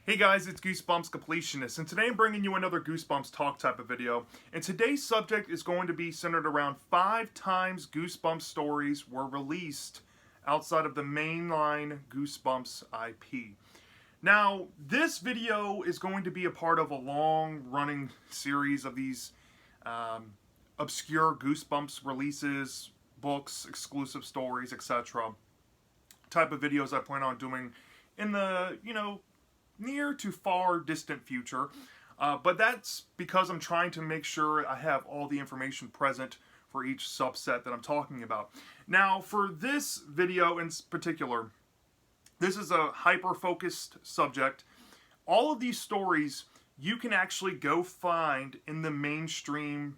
Hey guys, it's Goosebumps Completionist, and today I'm bringing you another Goosebumps talk type of video. And today's subject is going to be centered around 5 times Goosebumps stories were released outside of the mainline Goosebumps IP. Now, this video is going to be a part of a long-running series of these obscure Goosebumps releases, books, exclusive stories, etc. type of videos I plan on doing in the, near to far distant future. But that's because I'm trying to make sure I have all the information present for each subset that I'm talking about. Now, for this video in particular, this is a hyper-focused subject. All of these stories you can actually go find in the mainstream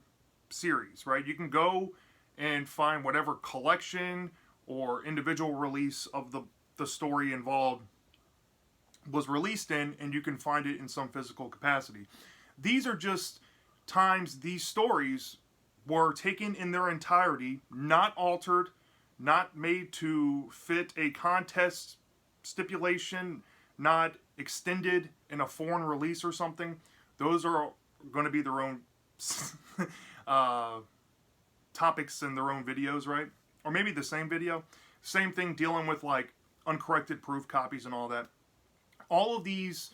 series, right? You can go and find whatever collection or individual release of the story involved was released in, and you can find it in some physical capacity. These are just times these stories were taken in their entirety, not altered, not made to fit a contest stipulation, not extended in a foreign release or something. Those are going to be their own topics in their own videos, right? Or maybe the same video. Same thing dealing with like uncorrected proof copies and all that. All of these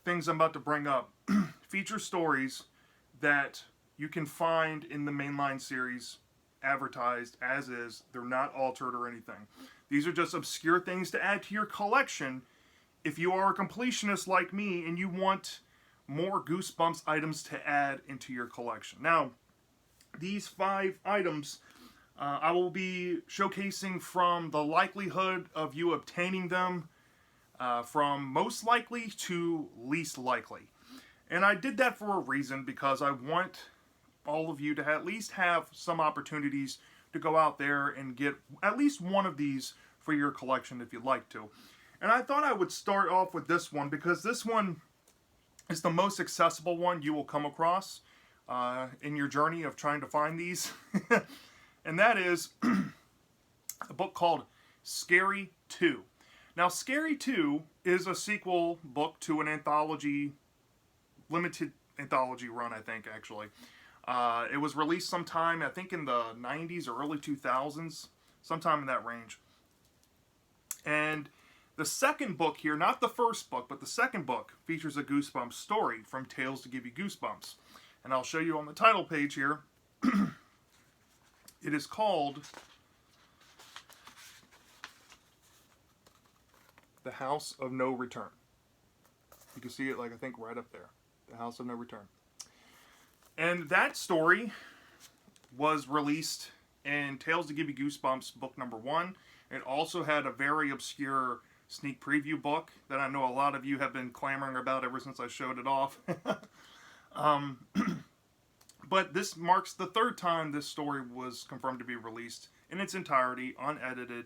things I'm about to bring up feature stories that you can find in the mainline series advertised as is. They're not altered or anything. These are just obscure things to add to your collection if you are a completionist like me and you want more Goosebumps items to add into your collection. Now, these 5 items I will be showcasing from the likelihood of you obtaining them, from most likely to least likely. And I did that for a reason, because I want all of you to at least have some opportunities to go out there and get at least one of these for your collection if you'd like to. And I thought I would start off with this one, because this one is the most accessible one you will come across in your journey of trying to find these. And that is a book called Scary 2. Now, Scary 2 is a sequel book to an anthology, limited anthology run, I think, actually. It was released sometime, I think, in the 90s or early 2000s, sometime in that range. And the second book here, not the first book, but the second book, features a Goosebumps story from Tales to Give You Goosebumps. And I'll show you on the title page here. It is called The House of No Return. You can see it, like, I think right up there. The House of No Return. And that story was released in Tales to Give You Goosebumps book number 1. It also had a very obscure sneak preview book that I know a lot of you have been clamoring about ever since I showed it off. But this marks the 3rd time this story was confirmed to be released in its entirety, unedited.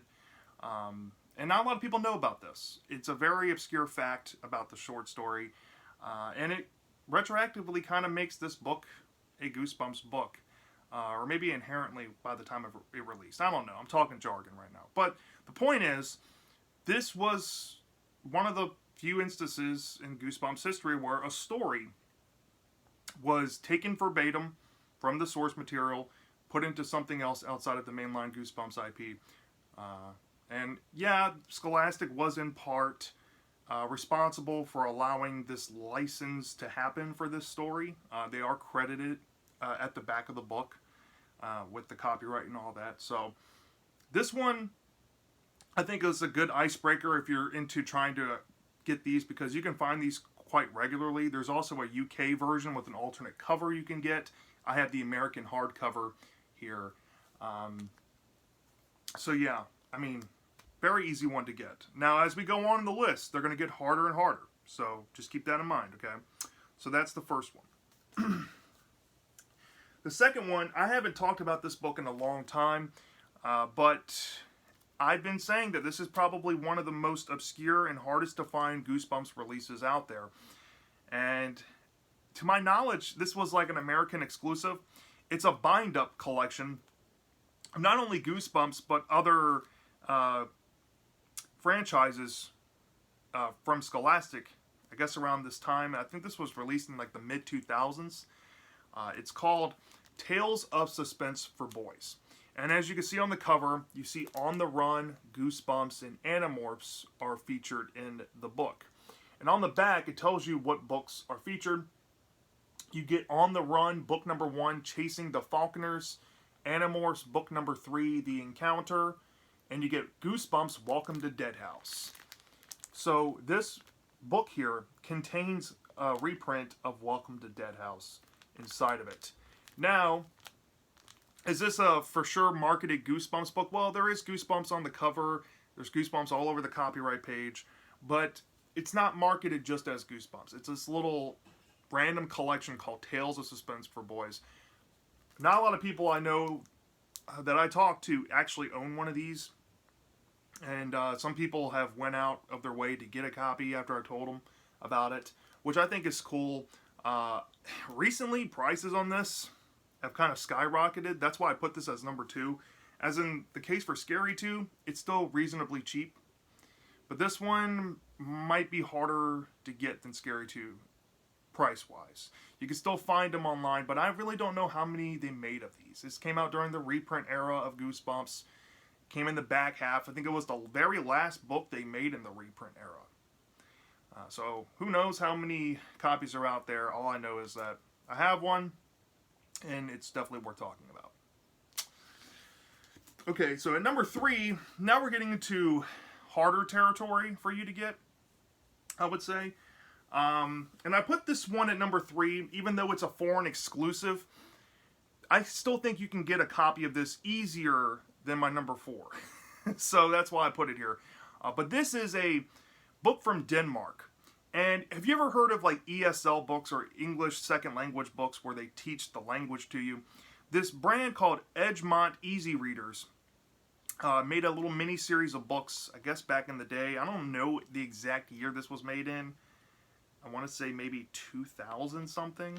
And not a lot of people know about this. It's a very obscure fact about the short story. And it retroactively kind of makes this book a Goosebumps book. Or maybe inherently by the time of it released. I don't know. I'm talking jargon right now. But the point is, this was one of the few instances in Goosebumps history where a story was taken verbatim from the source material, put into something else outside of the mainline Goosebumps IP. And yeah, Scholastic was in part responsible for allowing this license to happen for this story. They are credited at the back of the book with the copyright and all that. So this one, I think, is a good icebreaker if you're into trying to get these, because you can find these quite regularly. There's also a UK version with an alternate cover you can get. I have the American hardcover here. So yeah, I mean, very easy one to get. Now, as we go on in the list, they're going to get harder and harder. So just keep that in mind, okay? So that's the first one. The second one, I haven't talked about this book in a long time, but I've been saying that this is probably one of the most obscure and hardest to find Goosebumps releases out there. And to my knowledge, this was like an American exclusive. It's a bind-up collection of not only Goosebumps, but other franchises from Scholastic I guess around this time. I think this was released in like the mid 2000s. It's called Tales of Suspense for Boys. And as you can see on the cover, you see On the Run, Goosebumps, and Animorphs are featured in the book. And on the back, it tells you what books are featured. You get On the Run, book number 1, Chasing the Falconers, Animorphs, book number 3, The Encounter, and you get Goosebumps, Welcome to Deadhouse. So this book here contains a reprint of Welcome to Deadhouse inside of it. Now, is this a for sure marketed Goosebumps book? Well, there is Goosebumps on the cover. There's Goosebumps all over the copyright page. But it's not marketed just as Goosebumps. It's this little random collection called Tales of Suspense for Boys. Not a lot of people I know that I talk to actually own one of these. And some people have went out of their way to get a copy after I told them about it, which I think is cool. Recently, prices on this have kind of skyrocketed. That's why I put this as number 2. As in the case for Scary 2, it's still reasonably cheap. But this one might be harder to get than Scary 2 price-wise. You can still find them online, but I really don't know how many they made of these. This came out during the reprint era of Goosebumps. Came in the back half. I think it was the very last book they made in the reprint era. So who knows how many copies are out there. All I know is that I have one, and it's definitely worth talking about. Okay, so at number 3, now we're getting into harder territory for you to get, I would say. And I put this one at number 3, even though it's a foreign exclusive. I still think you can get a copy of this easier than my number 4. So that's why I put it here. But this is a book from Denmark. And have you ever heard of like ESL books or English second language books where they teach the language to you? This brand called Egmont Easy Readers made a little mini series of books, I guess back in the day. I don't know the exact year this was made in. I want to say maybe 2000 something.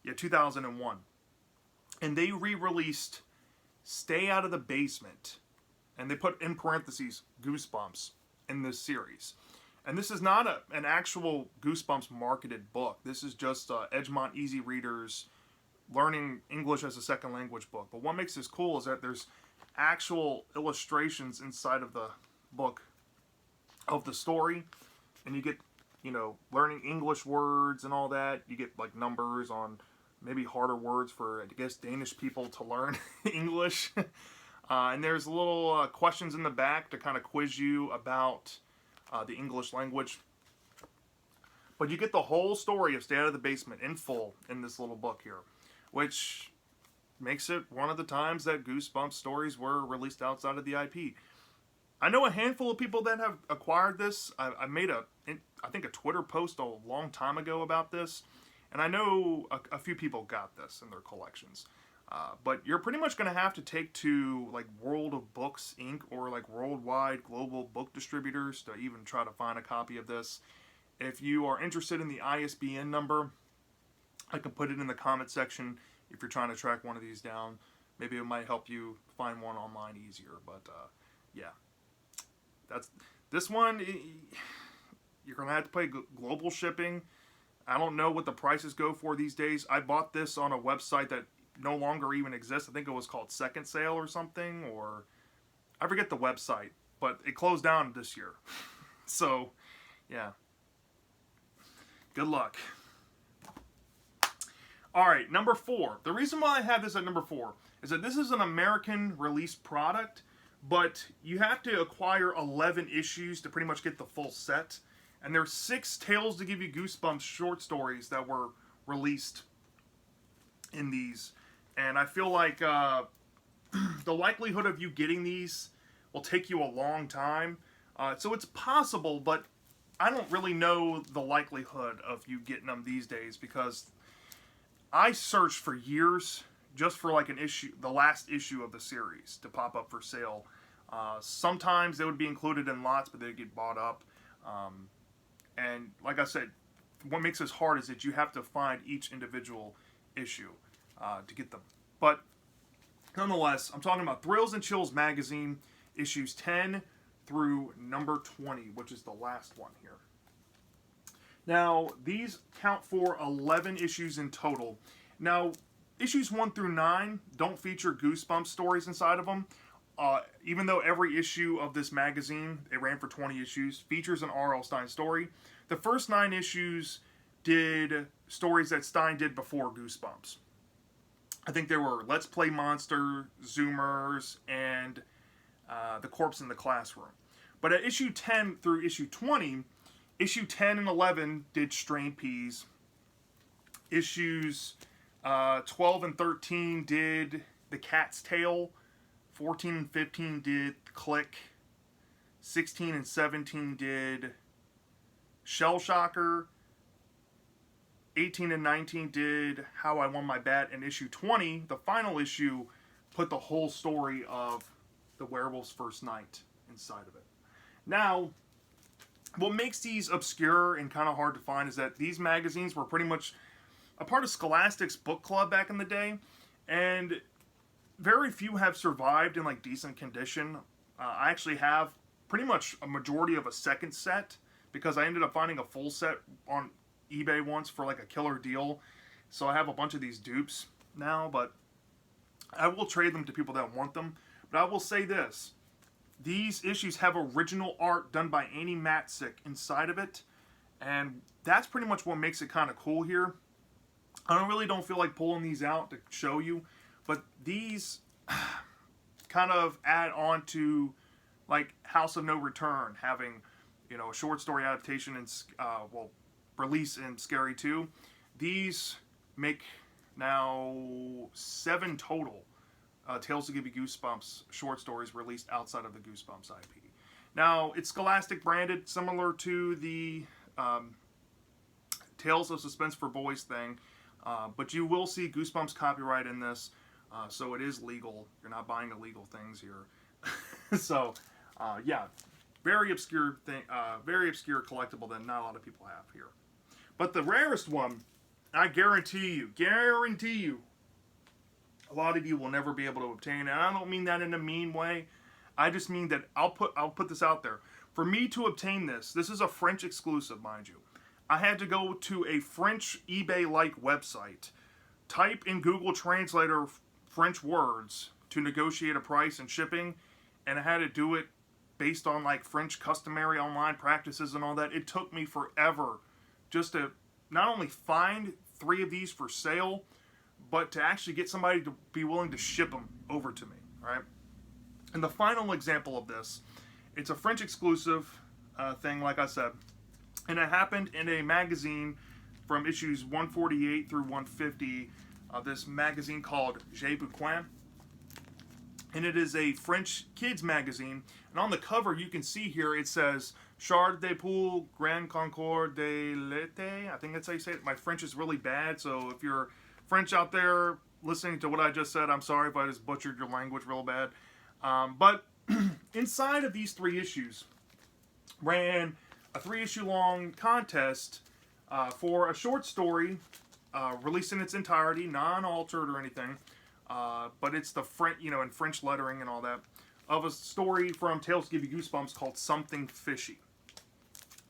Yeah, 2001. And they re-released Stay Out of the Basement. And they put in parentheses Goosebumps in this series. And this is not an actual Goosebumps marketed book. This is just Egmont Easy Readers learning English as a second language book. But what makes this cool is that there's actual illustrations inside of the book of the story. And you get, you know, learning English words and all that. You get like numbers on maybe harder words for, I guess, Danish people to learn English. And there's little questions in the back to kind of quiz you about the English language. But you get the whole story of Stay Out of the Basement in full in this little book here, which makes it one of the times that Goosebumps stories were released outside of the IP. I know a handful of people that have acquired this. I made I think a Twitter post a long time ago about this, and I know a few people got this in their collections. But you're pretty much going to have to take to like World of Books Inc. or like worldwide global book distributors to even try to find a copy of this. If you are interested in the ISBN number, I can put it in the comment section if you're trying to track one of these down. Maybe it might help you find one online easier. But yeah, that's this one. You're going to have to pay global shipping. I don't know what the prices go for these days. I bought this on a website that no longer even exists. I think it was called Second Sale or something, or I forget the website, but it closed down this year. So, yeah. Good luck. All right, number 4. The reason why I have this at number 4 is that this is an American released product, but you have to acquire 11 issues to pretty much get the full set. And there's 6 Tales to Give You Goosebumps short stories that were released in these. And I feel like the likelihood of you getting these will take you a long time. So it's possible, but I don't really know the likelihood of you getting them these days because I searched for years just for like an issue, the last issue of the series to pop up for sale. Sometimes they would be included in lots, but they'd get bought up. And like I said, what makes this hard is that you have to find each individual issue to get them. But nonetheless, I'm talking about Thrills and Chills magazine, issues 10 through number 20, which is the last one here. Now, these count for 11 issues in total. Now, issues 1 through 9 don't feature Goosebumps stories inside of them. Even though every issue of this magazine, it ran for 20 issues, features an R.L. Stine story, the first 9 issues did stories that Stine did before Goosebumps. I think there were Let's Play Monster, Zoomers, and The Corpse in the Classroom. But at issue 10 through issue 20, issue 10 and 11 did Strain Peas. Issues 12 and 13 did The Cat's Tail. 14 and 15 did Click. 16 and 17 did Shell Shocker. 18 and 19 did How I Won My Bet. And issue 20, the final issue, put the whole story of The Werewolf's First Night inside of it. Now, what makes these obscure and kind of hard to find is that these magazines were pretty much a part of Scholastic's book club back in the day, and very few have survived in like decent condition. I actually have pretty much a majority of a second set because I ended up finding a full set on eBay once for like a killer deal. So I have a bunch of these dupes now, but I will trade them to people that want them. But I will say this. These issues have original art done by Annie Matzik inside of it. And that's pretty much what makes it kind of cool here. I really don't feel like pulling these out to show you. But these kind of add on to like House of No Return having, you know, a short story adaptation and release in Scary 2. These make now 7 total Tales to Give You Goosebumps short stories released outside of the Goosebumps IP. Now, it's Scholastic branded, similar to the Tales of Suspense for Boys thing, but you will see Goosebumps copyright in this, so it is legal. You're not buying illegal things here. So, yeah, very obscure thing, very obscure collectible that not a lot of people have here. But the rarest one, I guarantee you, a lot of you will never be able to obtain. And I don't mean that in a mean way. I just mean that I'll put this out there. For me to obtain this is a French exclusive, mind you. I had to go to a French eBay-like website, type in Google Translator French words to negotiate a price and shipping, and I had to do it based on like French customary online practices and all that. It took me forever just to not only find 3 of these for sale, but to actually get somebody to be willing to ship them over to me, right? And the final example of this, it's a French exclusive thing, like I said, and it happened in a magazine from issues 148 through 150 of this magazine called Je Bouquin. And it is a French kids magazine, and on the cover you can see here it says Chard de Poule Grand Concours de l'été. I think that's how you say it. My French is really bad, so if you're French out there listening to what I just said, I'm sorry if I just butchered your language real bad. But inside of these 3 issues ran a 3-issue long contest for a short story released in its entirety, non-altered or anything, but it's the French, you know, in French lettering and all that, of a story from Tales to Give You Goosebumps called Something Fishy.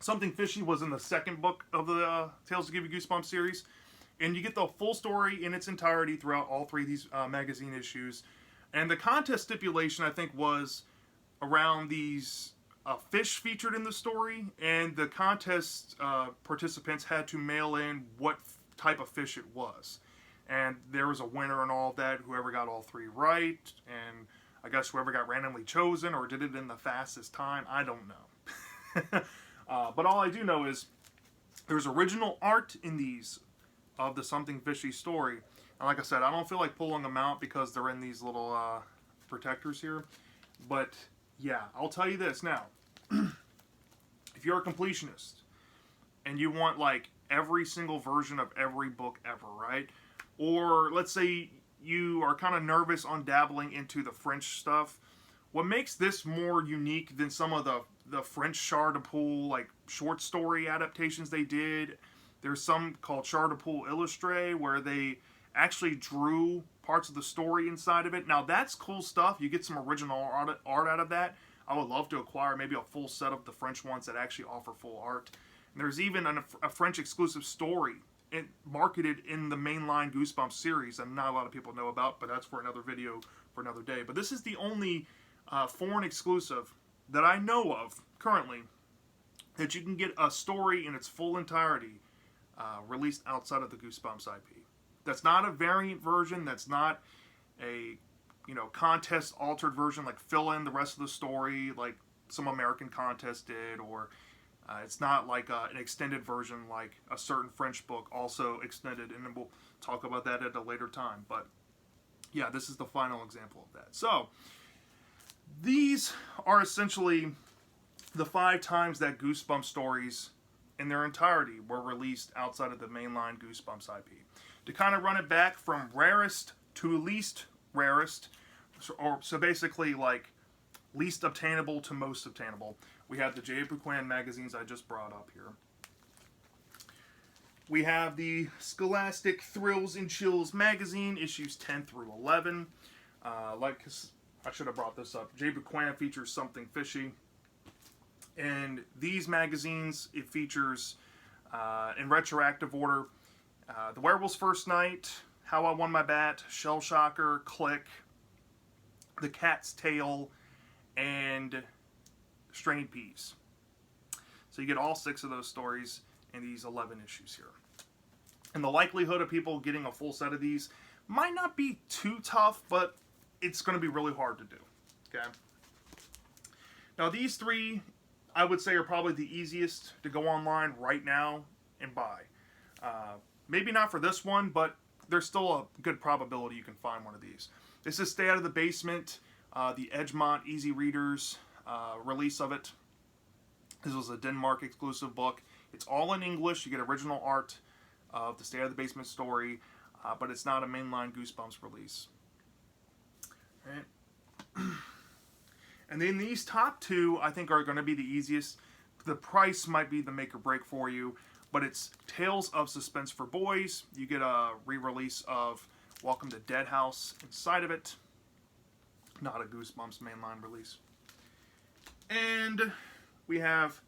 Something Fishy was in the second book of the Tales to Give You Goosebumps series. And you get the full story in its entirety throughout all 3 of these magazine issues. And the contest stipulation, I think, was around these fish featured in the story. And the contest participants had to mail in what type of fish it was. And there was a winner and all of that, whoever got all 3 right. And I guess whoever got randomly chosen or did it in the fastest time, I don't know. But all I do know is there's original art in these of the Something Fishy story. And like I said, I don't feel like pulling them out because they're in these little protectors here. But yeah, I'll tell you this now. If you're a completionist and you want like every single version of every book ever, right? Or let's say you are kind of nervous on dabbling into the French stuff. What makes this more unique than some of the French Char de Poule like short story adaptations they did, there's some called Char de Poule Illustré where they actually drew parts of the story inside of it. Now that's cool stuff. You get some original art out of that. I would love to acquire maybe a full set of the French ones that actually offer full art. And there's even a French exclusive story marketed in the mainline Goosebumps series that not a lot of people know about, but that's for another video for another day. But this is the only foreign exclusive that I know of currently that you can get a story in its full entirety released outside of the Goosebumps IP. That's not a variant version. That's not a contest altered version, like fill in the rest of the story like some American contest did, or it's not like an extended version like a certain French book also extended, and then we'll talk about that at a later time. But yeah, this is the final example of that. So these are essentially the 5 times that Goosebumps stories in their entirety were released outside of the mainline Goosebumps IP. To kind of run it back from rarest to least rarest, so basically like least obtainable to most obtainable, we have the J. Buchanan magazines I just brought up here. We have the Scholastic Thrills and Chills magazine, issues 10 through 11. Like I should have brought this up. J. Buchanan features Something Fishy. And these magazines, it features, in retroactive order, The Werewolf's First Night, How I Won My Bat, Shell Shocker, Click, The Cat's Tale, and Strained Peas. So you get all 6 of those stories in these 11 issues here. And the likelihood of people getting a full set of these might not be too tough, but it's going to be really hard to do. Okay. Now these 3, I would say, are probably the easiest to go online right now and buy. Maybe not for this one, but there's still a good probability you can find one of these. This is Stay Out of the Basement, the Edgemont Easy Readers release of it. This was a Denmark exclusive book. It's all in English. You get original art of the Stay Out of the Basement story, but it's not a mainline Goosebumps release. All right. And then these top 2, I think, are going to be the easiest. The price might be the make or break for you, but it's Tales of Suspense for Boys. You get a re-release of Welcome to Dead House inside of it. Not a Goosebumps mainline release. And we have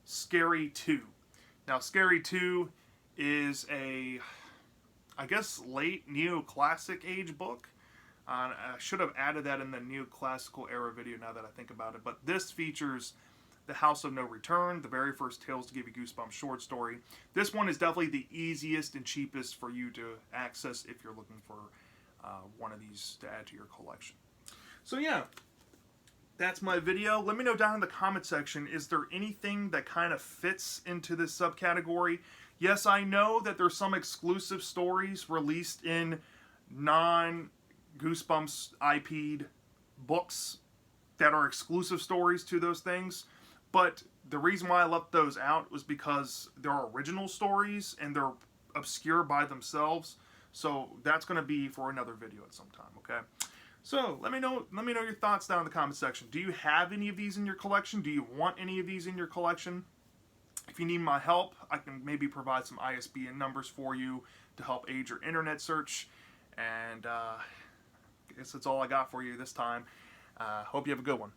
Scary 2. Now, Scary 2 is a, I guess, late neoclassic age book. I should have added that in the neoclassical era video now that I think about it. But this features The House of No Return, the very first Tales to Give You Goosebumps short story. This one is definitely the easiest and cheapest for you to access if you're looking for one of these to add to your collection. So yeah, that's my video. Let me know down in the comment section, is there anything that kind of fits into this subcategory? Yes, I know that there's some exclusive stories released in non-Goosebumps IP'd books that are exclusive stories to those things, but the reason why I left those out was because they're original stories and they're obscure by themselves. So that's going to be for another video at some time, okay? So let me know your thoughts down in the comment section. Do you have any of these in your collection? Do you want any of these in your collection? If you need my help, I can maybe provide some ISBN numbers for you to help aid your internet search. And I guess that's all I got for you this time. Hope you have a good one.